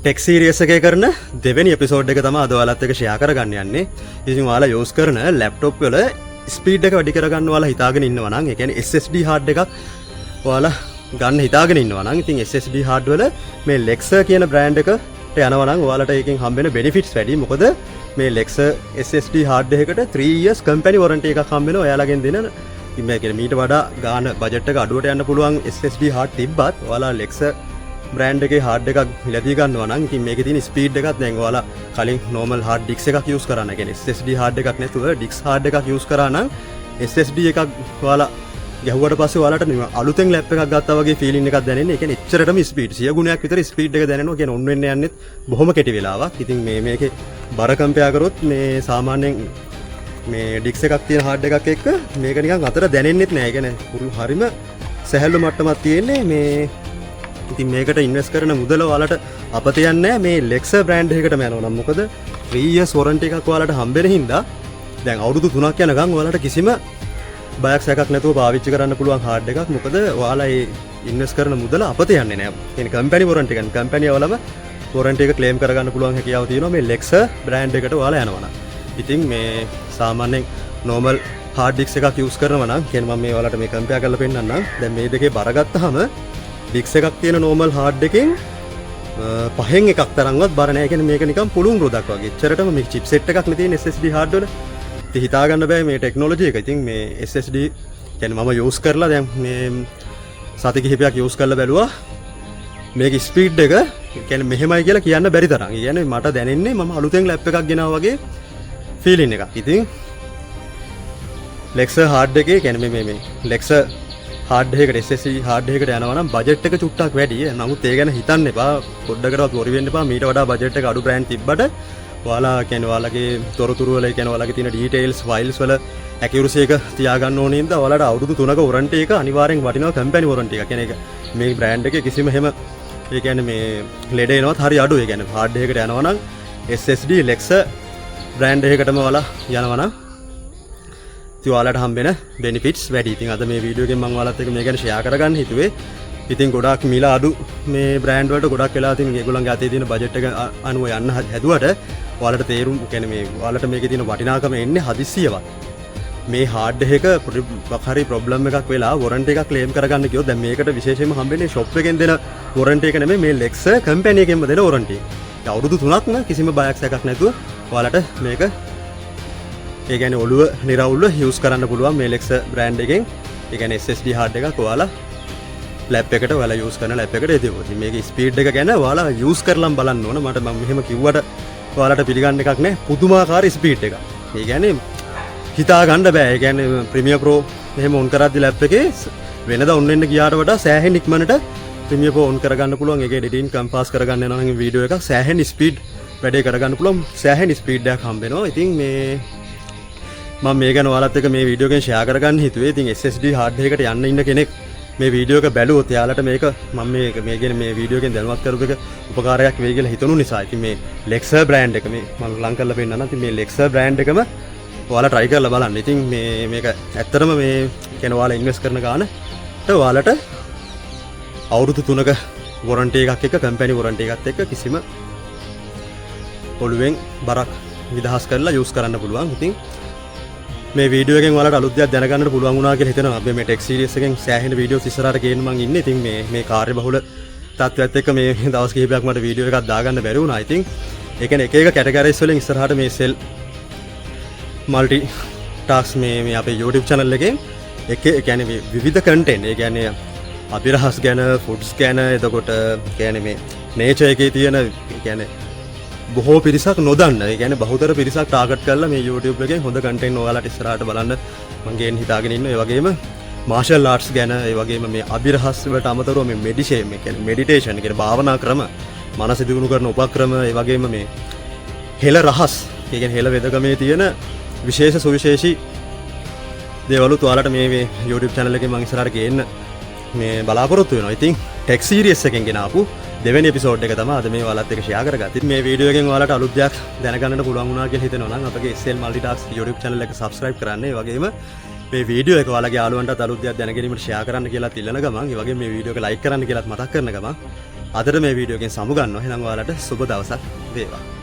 Tech series එකේ කරන දෙවෙනි එපිසෝඩ් එක තමයි අද ඔයාලත් එක්ක ෂෙයා කරගන්න යන්නේ. ඉතින් ඔයාලා යූස් කරන ලැප්ටොප් වල ස්පීඩ් එක වැඩි කරගන්න ඔයාලා හිතාගෙන ඉන්නවා නම්, ඒ කියන්නේ SSD hard එකක් ඔයාලා ගන්න හිතාගෙන ඉන්නවා නම්, ඉතින් SSD hard වල මේ Lexer කියන බ්‍රෑන්ඩ් එකට යනවා නම් ඔයාලට ඒකෙන් හම්බෙන benefits වැඩි. මොකද මේ Lexer SSD hard එකකට 3 years company warranty එකක් හම්බෙනවා ඔයාලගෙන් දෙන. ඉතින් මේ කියන්නේ මීට වඩා ගාන බජට් එක අඩුවට යන්න පුළුවන් SSD hard තිබ්බත් ඔයාලා Lexer බ්‍රෑන්ඩ් එකේ hard එකක් ලැබී ගන්නවා නම්, ඉතින් මේකේ තියෙන ස්පීඩ් එකත් දැන් ඔයාලා කලින් normal hard disk එකක් use කරා නම්, කියන්නේ SSD hard එකක් නැතුව disk hard එකක් use කරා නම් SSD එකක් ඔයාලා ගැහුවට පස්සේ ඔයාලට අලුතෙන් ලැප් එකක් ගත්තා වගේ feeling එකක් දැනෙන්නේ. ඒ කියන්නේ එච්චරටම ස්පීඩ් 100 ගුණයක් විතර ස්පීඩ් එක දැනෙනවා. කියන්නේ ඔන් වෙන්න යන්නෙත් බොහොම කෙටි වෙලාවක්. ඉතින් මේකේ බර කම්පෙයාර් කරොත් මේ සාමාන්‍යයෙන් මේ disk එකක් තියෙන hard එකක් එක්ක මේක නිකන් අතර දැනෙන්නෙත් නෑ. ඒ කියන්නේ හරිම සැහැල්ලු මට්ටමක් තියෙන්නේ මේ. ඉතින් මේකට ඉන්වෙස්ට් කරන මුදල ඔයාලට අපත යන්නේ නැහැ මේ Lexer බ්‍රෑන්ඩ් එකකටම යනවා නම්. මොකද 3 years warranty එකක් ඔයාලට හම්බෙන හින්දා දැන් අවුරුදු 3ක් යනකම් ඔයාලට කිසිම බයක් සැකක් නැතුව පාවිච්චි කරන්න පුළුවන් hard එකක්. මොකද ඔයාලා ඒ ඉන්වෙස්ට් කරන මුදල අපත යන්නේ නැහැ. කියන්නේ කම්පැනි warranty එකක්. කම්පැනි වලම warranty එක claim කරගන්න පුළුවන් හැකියාව තියෙනවා මේ Lexer බ්‍රෑන්ඩ් එකට ඔයාලා යනවා නම්. ඉතින් මේ සාමාන්‍යයෙන් normal hard disk එකක් use කරනවා නම්, කියන්නේ මම මේ ඔයාලට මේ කම්පෙයාර් කරලා පෙන්නන්නම්. දැන් මේ දෙකේ බර ගත්තාම disk එකක් තියෙන normal hard එකෙන් පහෙන් එකක් තරම්වත් බර නැහැ. කියන්නේ මේක නිකන් පුළුන් රොදක් වගේ. එච්චරටම මේ chipset එකක් නේ තියෙන SSD hard වල. ඉතින් හිතා ගන්න බෑ මේ ටෙක්නොලොජි එක. ඉතින් මේ SSD කියන්නේ මම use කරලා දැන් මේ සති කිහිපයක් use කරලා බැලුවා. මේක ස්පීඩ් එක කියන්නේ මෙහෙමයි කියලා කියන්න බැරි තරම්. ඒ කියන්නේ මට දැනෙන්නේ මම අලුතෙන් ලැප් එකක් ගෙනාවා වගේ feeling එකක්. ඉතින් Lexer hard එකේ කියන්නේ මේ Lexer hard එකකට SSD hard එකකට යනවා නම් බජට් එක චුට්ටක් වැඩි. නමුත් ඒ ගැන හිතන්න එපා. පොඩ්ඩකටවත් worry වෙන්න එපා. මීට වඩා බජට් එක අඩු බ්‍රෑන්ඩ් තිබ්බට ඔයාලා කියන්නේ ඔයාලගේ තොරතුරු වල කියන්නේ ඔයාලගේ තියෙන details files වල accuracy එක තියාගන්න ඕනේ නේද? ඔයාලට අවුරුදු 3ක warranty එක අනිවාර්යෙන් වටිනවා company warranty එක. කියන්නේ මේ බ්‍රෑන්ඩ් එකේ කිසිම හැම ඒ කියන්නේ මේ ලෙඩ එනවත් හරි අඩුයි. ඒ කියන්නේ hard එකකට යනවා නම් SSD Lexer බ්‍රෑන්ඩ් එකකටම ඔයාලා යනවා නම් ඉතින් ඔයාලට හම්බෙන benefits වැඩි. ඉතින් අද මේ වීඩියෝ එකෙන් මම ඔයාලත් එක්ක මේ ගැන ෂෙයා කරගන්න හිතුවේ. ඉතින් ගොඩාක් මිල අඩු මේ බ්‍රෑන්ඩ් වලට ගොඩක් වෙලා තියෙන ඒගොල්ලන්ගේ අතේ තියෙන බජට් එක අනුව යන්න හැදුවට ඔයාලට තේරුම් කියන්නේ මේ ඔයාලට මේකේ තියෙන වටිනාකම එන්නේ හදිස්සියවත්. මේ hard එක හරි problem එකක් වෙලා warranty එකක් claim කරගන්න කිව්වොත් දැන් මේකට විශේෂයෙන්ම හම්බෙන්නේ shop එකෙන් දෙන warranty එක නෙමෙයි මේ Lexer company එකෙන්ම දෙන warranty. ඒ අවුරුදු 3ක්ම කිසිම බයක් සැකක් නැතුව ඔයාලට මේක ඒ කියන්නේ ඔළුව නිරවුල්ව යූස් කරන්න පුළුවන් මේ Lexer බ්‍රෑන්ඩ් එකෙන්. ඒ කියන්නේ SSD hard එකක් ඔයාලා ලැප් එකට ඔයාලා යූස් කරන ලැප් එකට එදෙවොත්. මේකේ ස්පීඩ් එක ගැන ඔයාලා යූස් කරලම් බලන්න ඕන. මට මම මෙහෙම කිව්වට ඔයාලට පිළිගන්න එකක් නැහැ. පුදුමාකාර ස්පීඩ් එකක්. ඒ කියන්නේ හිතා ගන්න බෑ. ඒ කියන්නේ Premiere Pro එහෙම ඔන් කරද්දි ලැප් එකේ වෙනදා ඔන් වෙන්න ගියාට වඩා සෑහෙන ඉක්මනට Premiere Pro ඔන් කරගන්න පුළුවන්. ඒකේ editing කම්පාස් කරගන්න යනවා නම් වීඩියෝ එකක් සෑහෙන ස්පීඩ් වැඩේ කරගන්න පුළුවන්. සෑහෙන ස්පීඩ් එකක් හම්බෙනවා. ඉතින් මේ මම මේ ගැන ඔයාලත් එක්ක මේ වීඩියෝ එකෙන් ෂෙයා කරගන්න හිතුවේ. ඉතින් SSD hard එකකට යන්න ඉන්න කෙනෙක් මේ වීඩියෝ එක බැලුවොත් එයාලට මේක මම මේ කියන්නේ මේ වීඩියෝ එකෙන් දැනුවත් කරපු එක උපකාරයක් වෙයි කියලා හිතනු නිසා. ඉතින් මේ Lexer බ්‍රෑන්ඩ් එක මේ මම ලං කරලා පෙන්නන්න. ඉතින් මේ Lexer බ්‍රෑන්ඩ් එකම ඔයාලා try කරලා බලන්න. ඉතින් මේක ඇත්තටම මේ කියන්නේ ඔයාලා ඉන්වෙස්ට් කරන ගානට ඔයාලට අවුරුදු 3ක warranty එකක් එක්ක company warranty එකත් එක්ක කිසිම ඔළුවෙන් බරක් විදහාස් කරලා යූස් කරන්න පුළුවන්. ඉතින් මේ වීඩියෝ එකෙන් ඔයාලට අලුත් දෙයක් දැනගන්න පුළුවන් වුණා කියලා හිතනවා. අපි මේ ටෙක් සීරීස් එකෙන් සෑහෙන වීඩියෝස් ඉස්සරහට ගේන්න මම ඉන්නේ. ඉතින් මේ කාර්යබහුල තත්ත්වයත් එක්ක මේ දවස් කිහිපයක් මට වීඩියෝ එකක් දාගන්න බැරි වුණා. ඉතින් ඒ කියන්නේ එක එක කැටගරිස් වලින් ඉස්සරහට මේ සෙල් මල්ටි ටාස්ක් මේ අපේ YouTube channel එකෙන් ඒ කියන්නේ විවිධ content ඒ කියන්නේ අභිරහස් ගැන, ෆුඩ්ස් ගැන, එතකොට කියන්නේ මේ nature එකේ තියෙන කියන්නේ බොහෝ පිරිසක් නොදන්න, ඒ කියන්නේ බහුතර පිරිසක් ටාගට් කරලා මේ YouTube එකෙන් හොඳ content ඔයාලට ඉස්සරහට බලන්න මම ගේන්න හිතාගෙන ඉන්නවා. ඒ වගේම martial arts ගැන, ඒ වගේම මේ අභිරහස් වලට අමතරව මේ meditation කියන්නේ භාවනා ක්‍රම, මනස දියුණු කරන උපක්‍රම, ඒ වගේම මේ හෙළ රහස්, ඒ කියන්නේ හෙළ වෙදකමේ තියෙන විශේෂ සුවිශේෂී දේවලුත් ඔයාලට මේ YouTube channel එකේ මම ඉස්සරහට ගේන්න මේ බලාපොරොත්තු වෙනවා. ඉතින් ටෙක් සීරීස් එකෙන් ගෙනාපු දෙවෙනි එපිසෝඩ් එක තමයි අද මේ ඔයාලත් එක්ක ෂෙයා කරගත්තේ. මේ වීඩියෝ එකෙන් ඔයාලට අලුත් දෙයක් දැනගන්නට පුළුවන් වුණා කියලා හිතෙනවා නම් අපගේ SL Multitask YouTube channel එක subscribe කරන්න. ඒ වගේම මේ වීඩියෝ එක ඔයාලගේ යාළුවන්ටත් අලුත් දෙයක් දැනගැනීමට ෂෙයා කරන්න කියලා ඉල්ලන ගමන්, ඒ වගේම මේ වීඩියෝ එක like කරන්න කියලාත් මතක් කරන ගමන් අදට මේ වීඩියෝ එකෙන් සමුගන්නවා. එහෙනම් ඔයාලට සුබ දවසක් වේවා.